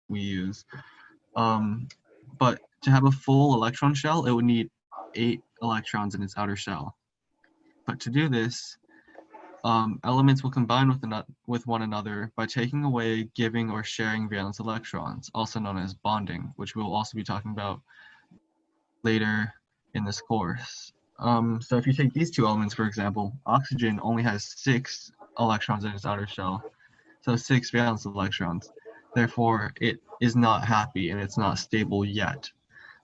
we use. But to have a full electron shell, it would need 8 electrons in its outer shell. But to do this, elements will combine with one another by taking away, giving, or sharing valence electrons, also known as bonding, which we'll also be talking about later in this course. So if you take these two elements, for example, oxygen only has 6 electrons in its outer shell, so 6 valence electrons. Therefore, it is not happy and it's not stable yet.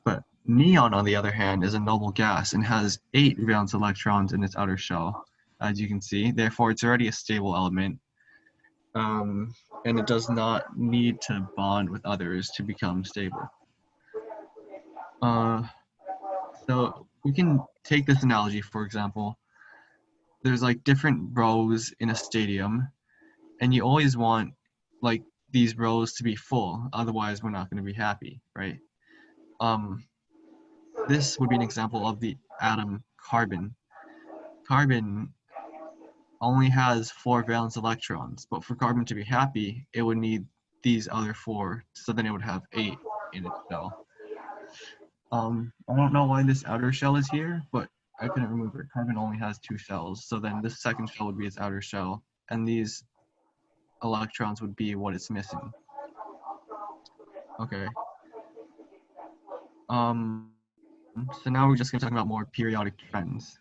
But neon, on the other hand, is a noble gas and has 8 valence electrons in its outer shell, as you can see. Therefore, it's already a stable element, and it does not need to bond with others to become stable. So we can take this analogy, for example. There's like different rows in a stadium, and you always want like these rows to be full, otherwise we're not going to be happy, right? This would be an example of the atom carbon. Carbon only has 4 valence electrons, but for carbon to be happy, it would need these other 4, so then it would have 8 in its shell. I don't know why this outer shell is here, but I couldn't remember it. Carbon only has 2 shells, so then this second shell would be its outer shell, and these electrons would be what it's missing. Okay. So now we're just going to talk about more periodic trends.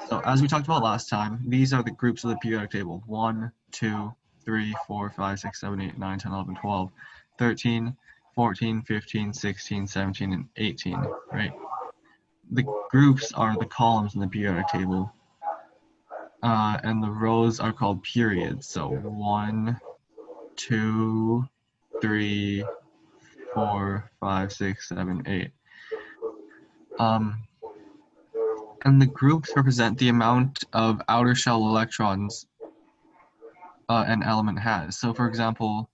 So as we talked about last time, these are the groups of the periodic table. 1, 2, 3, 4, 5, 6, 7, 8, 9, 10, 11, 12, 13, 14, 15, 16, 17, and 18, right? The groups are the columns in the periodic table. And the rows are called periods. So 1, 2, 3, 4, 5, 6, 7, 8. And the groups represent the amount of outer shell electrons an element has. So for example,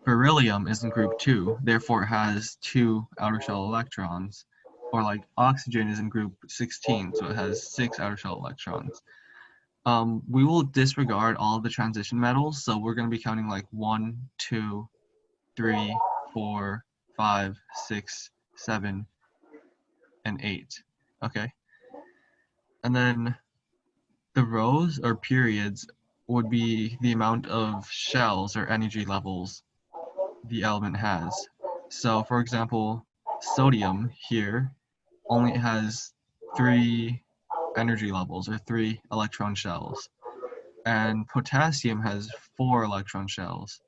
beryllium is in group 2, therefore it has 2 outer shell electrons. Or like oxygen is in group 16, so it has 6 outer shell electrons. We will disregard all of the transition metals, so we're going to be counting like 1, 2, 3, 4, 5, 6, 7, and 8. Okay. And then the rows or periods would be the amount of shells or energy levels the element has. So for example, sodium here only has 3 energy levels or 3 electron shells. And potassium has 4 electron shells.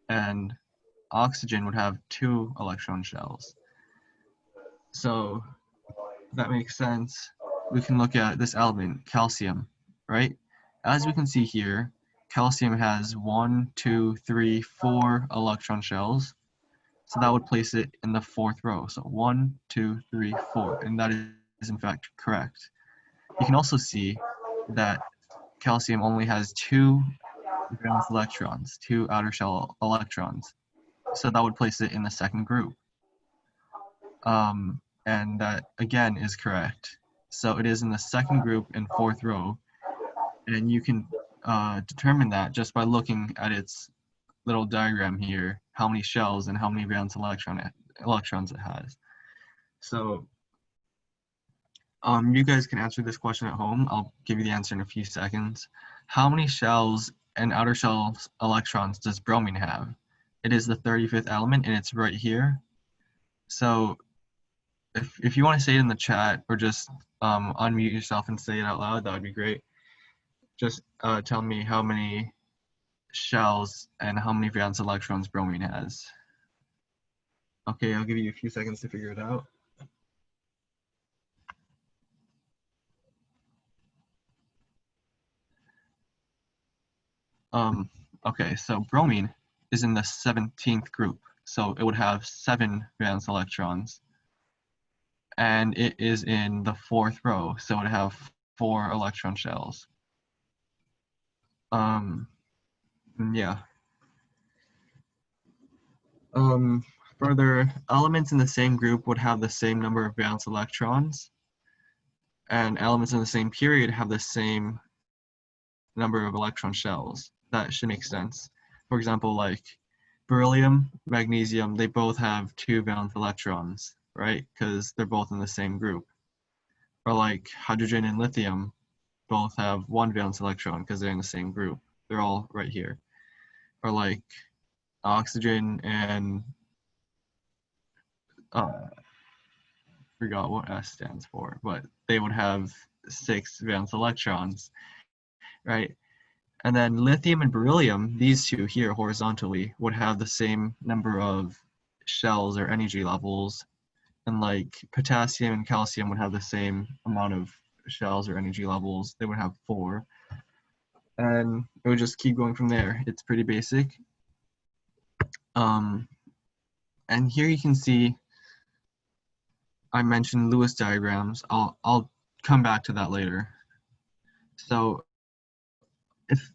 And oxygen would have 2 electron shells. So if that makes sense, we can look at this element, calcium, right? As we can see here, calcium has 1, 2, 3, 4 electron shells. So that would place it in the 4th row. So 1, 2, 3, 4, and that is in fact correct. You can also see that calcium only has 2 valence electrons, 2 outer shell electrons. So that would place it in the 2nd group. And that again is correct. So it is in the 2nd group and 4th row. And you can determine that just by looking at its little diagram here, how many shells and how many valence electrons it has. So you guys can answer this question at home. I'll give you the answer in a few seconds. How many shells and outer shell electrons does bromine have? It is the 35th element and it's right here. So if you want to say it in the chat or just unmute yourself and say it out loud, that would be great. Just tell me how many shells and how many valence electrons bromine has. Okay, I'll give you a few seconds to figure it out. Okay, so bromine is in the 17th group, so it would have 7 valence electrons. And it is in the 4th row, so it would have 4 electron shells. Yeah. Further, elements in the same group would have the same number of valence electrons, and elements in the same period have the same number of electron shells. That should make sense. For example, like beryllium, magnesium, they both have 2 valence electrons, right? Because they're both in the same group. Or like hydrogen and lithium both have 1 valence electron because they're in the same group. They're all right here. Or like oxygen and forgot what S stands for, but they would have 6 valence electrons, right? And then lithium and beryllium, these two here horizontally, would have the same number of shells or energy levels. And like potassium and calcium would have the same amount of shells or energy levels. They would have 4. And it would just keep going from there. It's pretty basic. And here you can see I mentioned Lewis diagrams. I'll come back to that later. So if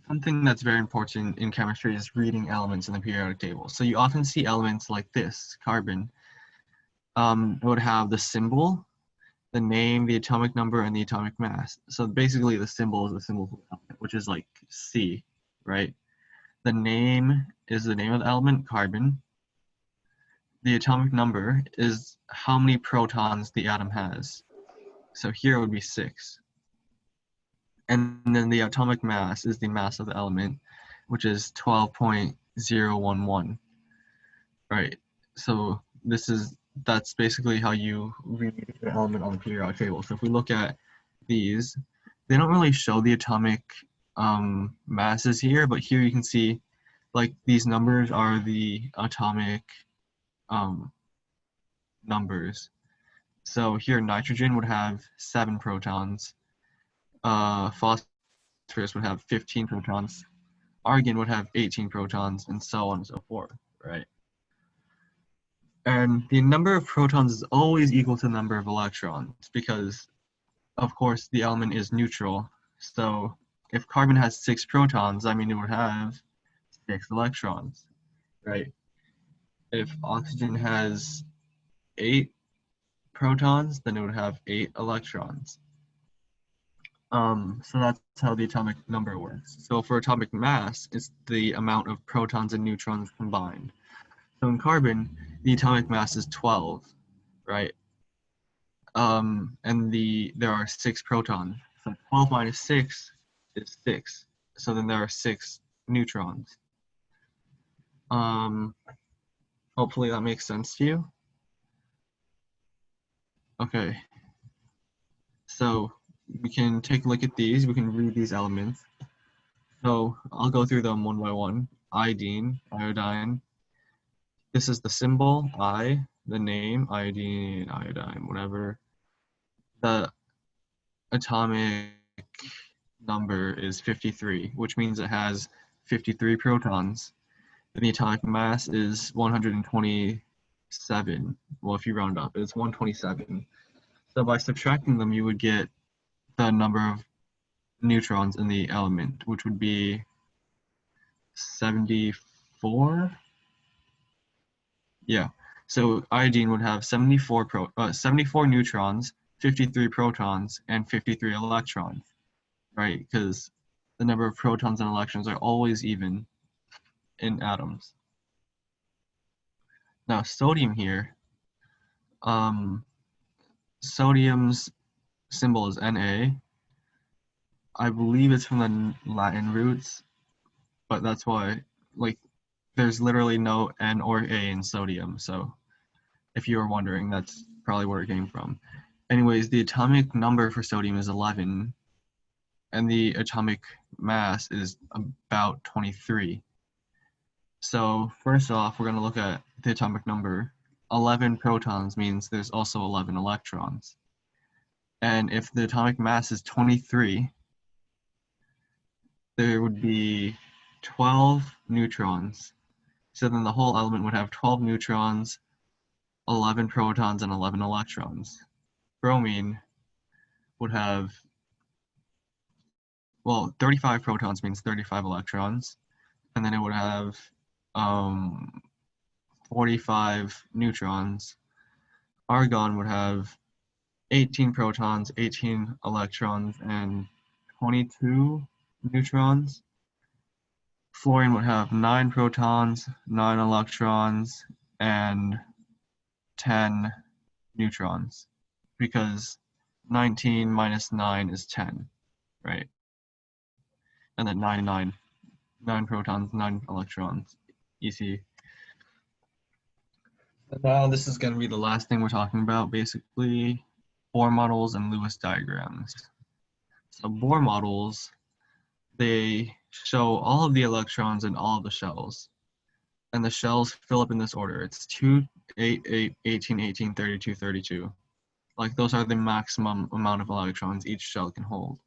something that's very important in chemistry is reading elements in the periodic table. So you often see elements like this, carbon. It would have the symbol, the name, the atomic number, and the atomic mass. So basically the symbol is the symbol for the element, which is like C, right? The name is the name of the element, carbon. The atomic number is how many protons the atom has. So here it would be 6. And then the atomic mass is the mass of the element, which is 12.011. Right. So that's basically how you read the element on the periodic table. So if we look at these, they don't really show the atomic masses here, but here you can see like these numbers are the atomic numbers. So here nitrogen would have 7 protons, phosphorus would have 15 protons, argon would have 18 protons, and so on and so forth, right? And the number of protons is always equal to the number of electrons because, of course, the element is neutral. So if carbon has 6 protons, I mean, it would have 6 electrons, right? If oxygen has 8 protons, then it would have 8 electrons. So that's how the atomic number works. So for atomic mass, it's the amount of protons and neutrons combined. So in carbon, the atomic mass is 12, right? And there are 6 protons. So 12 minus 6 is 6. So then there are 6 neutrons. Hopefully that makes sense to you. Okay. So we can take a look at these. We can read these elements. So I'll go through them one by one. Iodine, iodine. This is the symbol, I, the name, iodine, iodine, whatever. The atomic number is 53, which means it has 53 protons. And the atomic mass is 127. Well, if you round up, it's 127. So by subtracting them, you would get the number of neutrons in the element, which would be 74. Yeah. So iodine would have 74 neutrons, 53 protons, and 53 electrons, right? Because the number of protons and electrons are always even in atoms. Now sodium here, sodium's symbol is Na. I believe it's from the Latin roots, but that's why, like, there's literally no N or A in sodium. So if you were wondering, that's probably where it came from. Anyways, the atomic number for sodium is 11, and the atomic mass is about 23. So first off, we're going to look at the atomic number. 11 protons means there's also 11 electrons. And if the atomic mass is 23, there would be 12 neutrons. So then the whole element would have 12 neutrons, 11 protons, and 11 electrons. Bromine would have, well, 35 protons means 35 electrons, and then it would have 45 neutrons. Argon would have 18 protons, 18 electrons, and 22 neutrons. Fluorine would have 9 protons, 9 electrons, and 10 neutrons, because 19 minus 9 is 10, right? And then 9 protons, 9 electrons, easy. And now this is going to be the last thing we're talking about, basically, Bohr models and Lewis diagrams. So Bohr models, they show all of the electrons in all of the shells. And the shells fill up in this order. It's 2, 8, 8, 18, 18, 32, 32. Like those are the maximum amount of electrons each shell can hold.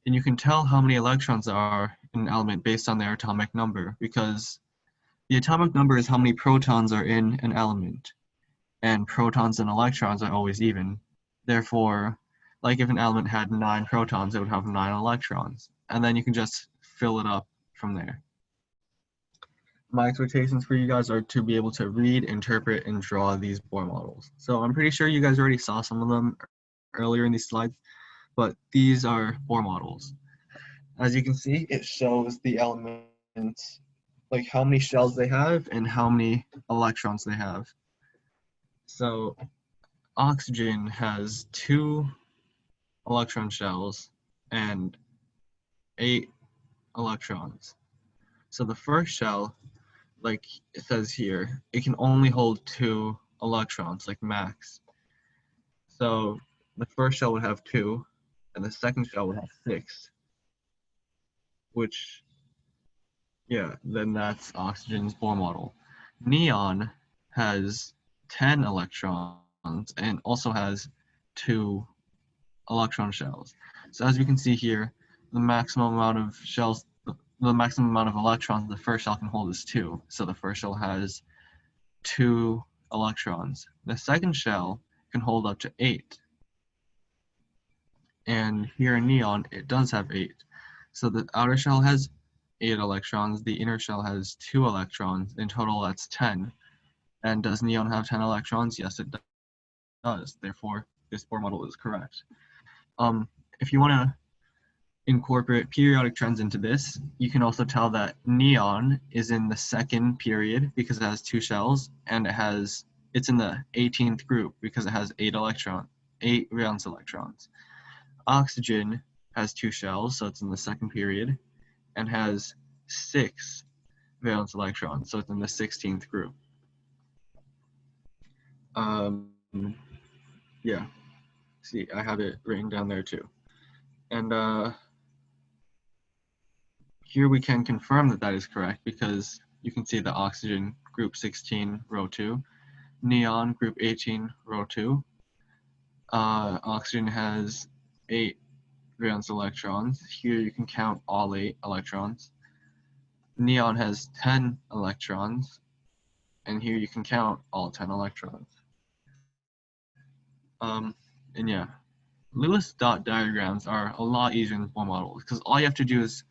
And you can tell how many electrons there are in an element based on their atomic number, because the atomic number is how many protons are in an element. And protons and electrons are always even. Therefore, like if an element had 9 protons, it would have 9 electrons. And then you can just fill it up from there. My expectations for you guys are to be able to read, interpret, and draw these Bohr models. So I'm pretty sure you guys already saw some of them earlier in these slides, but these are Bohr models. As you can see, it shows the elements, like how many shells they have and how many electrons they have. So oxygen has 2 electron shells and 8 electrons. So the first shell, like it says here, it can only hold 2 electrons, like max. So the first shell would have 2, and the second shell would have 6, which, yeah, then that's oxygen's Bohr model. Neon has 10 electrons and also has 2 electron shells. So as we can see here, the maximum amount of shells, the maximum amount of electrons the first shell can hold is 2. So the first shell has 2 electrons. The second shell can hold up to 8. And here in neon, it does have 8. So the outer shell has 8 electrons, the inner shell has 2 electrons. In total, that's 10. And does neon have 10 electrons? Yes, it does. Therefore, this Bohr model is correct. If you want to incorporate periodic trends into this, you can also tell that neon is in the second period because it has 2 shells, and it's in the 18th group because it has 8 valence electrons. Oxygen has 2 shells, so it's in the second period, and has 6 valence electrons, so it's in the 16th group. Yeah, see, I have it written down there too. And here we can confirm that that is correct because you can see the oxygen group 16, row 2, neon group 18, row 2. Oxygen has 8 valence electrons. Here you can count all 8 electrons. Neon has 10 electrons, and here you can count all 10 electrons. And yeah, Lewis dot diagrams are a lot easier than Bohr models because all you have to do is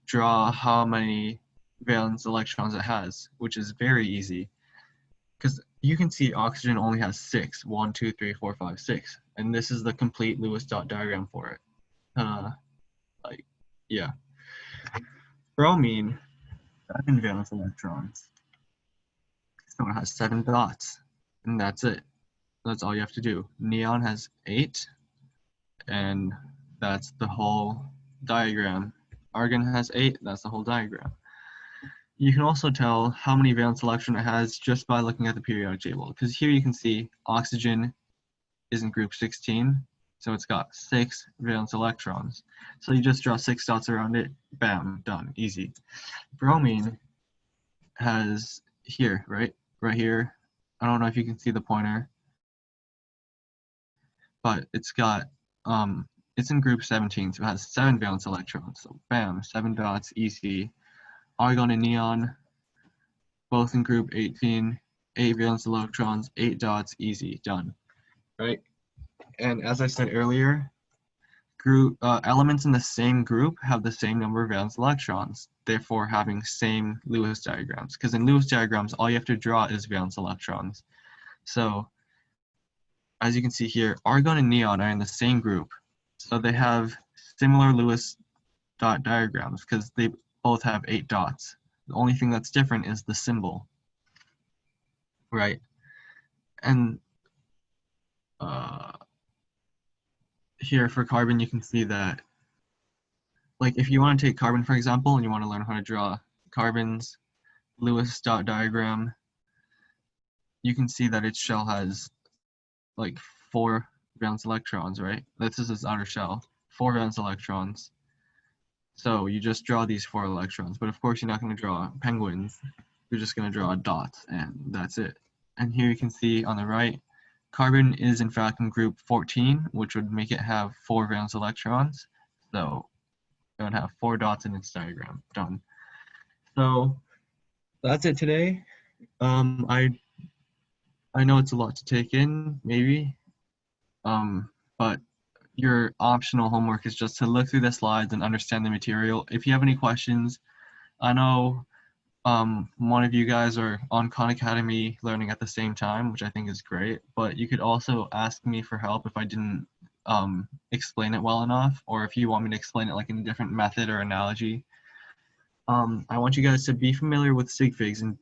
draw how many valence electrons it has, which is very easy. Because you can see oxygen only has 6, 1, 2, 3, 4, 5, 6, and this is the complete Lewis dot diagram for it. Yeah. Bromine, 7 valence electrons. So it has 7 dots, and that's it. That's all you have to do. Neon has 8, and that's the whole diagram. Argon has 8, that's the whole diagram. You can also tell how many valence electrons it has just by looking at the periodic table, because here you can see oxygen is in group 16, so it's got 6 valence electrons. So you just draw 6 dots around it, bam, done, easy. Bromine has here, right here, I don't know if you can see the pointer, but it's in group 17, so it has 7 valence electrons. So bam, 7 dots, easy. Argon and neon, both in group 18, 8 valence electrons, 8 dots, easy, done, right? And as I said earlier, elements in the same group have the same number of valence electrons, therefore having same Lewis diagrams. Because in Lewis diagrams, all you have to draw is valence electrons. So as you can see here, argon and neon are in the same group. So they have similar Lewis dot diagrams because they both have 8 dots. The only thing that's different is the symbol, right? And here for carbon, you can see that, like if you want to take carbon, for example, and you want to learn how to draw carbon's Lewis dot diagram, you can see that its shell has like 4 valence electrons, right? This is its outer shell, 4 valence electrons. So you just draw these 4 electrons, but of course you're not going to draw penguins. You're just going to draw dots, and that's it. And here you can see on the right, carbon is in fact in group 14, which would make it have 4 valence electrons. So it would have 4 dots in its diagram. Done. So that's it today. I know it's a lot to take in, maybe, but your optional homework is just to look through the slides and understand the material. If you have any questions, I know one of you guys are on Khan Academy learning at the same time, which I think is great, but you could also ask me for help if I didn't explain it well enough, or if you want me to explain it like in a different method or analogy. I want you guys to be familiar with sig figs, and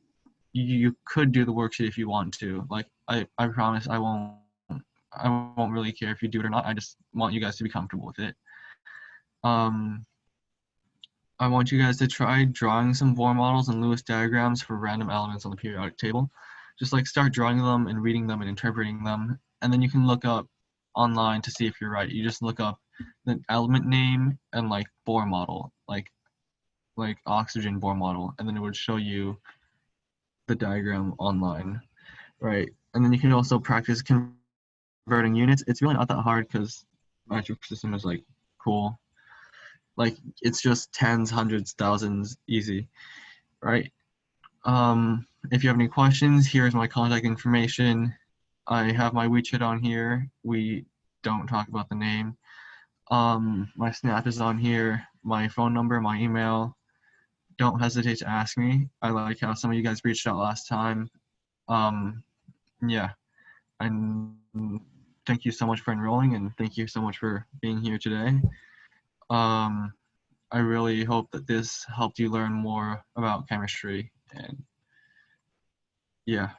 you could do the worksheet if you want to. Like I promise I won't really care if you do it or not. I just want you guys to be comfortable with it. I want you guys to try drawing some Bohr models and Lewis diagrams for random elements on the periodic table. Just like start drawing them and reading them and interpreting them, and then you can look up online to see if you're right. You just look up the element name and like Bohr model, like oxygen Bohr model, and then it would show you the diagram online, right? And then you can also practice converting units. It's really not that hard because metric system is like cool. Like it's just tens, hundreds, thousands, easy, right? If you have any questions, here's my contact information. I have my WeChat on here. We don't talk about the name. My Snap is on here, my phone number, my email. Don't hesitate to ask me. I like how some of you guys reached out last time. Yeah, and thank you so much for enrolling, and thank you so much for being here today. I really hope that this helped you learn more about chemistry, and yeah.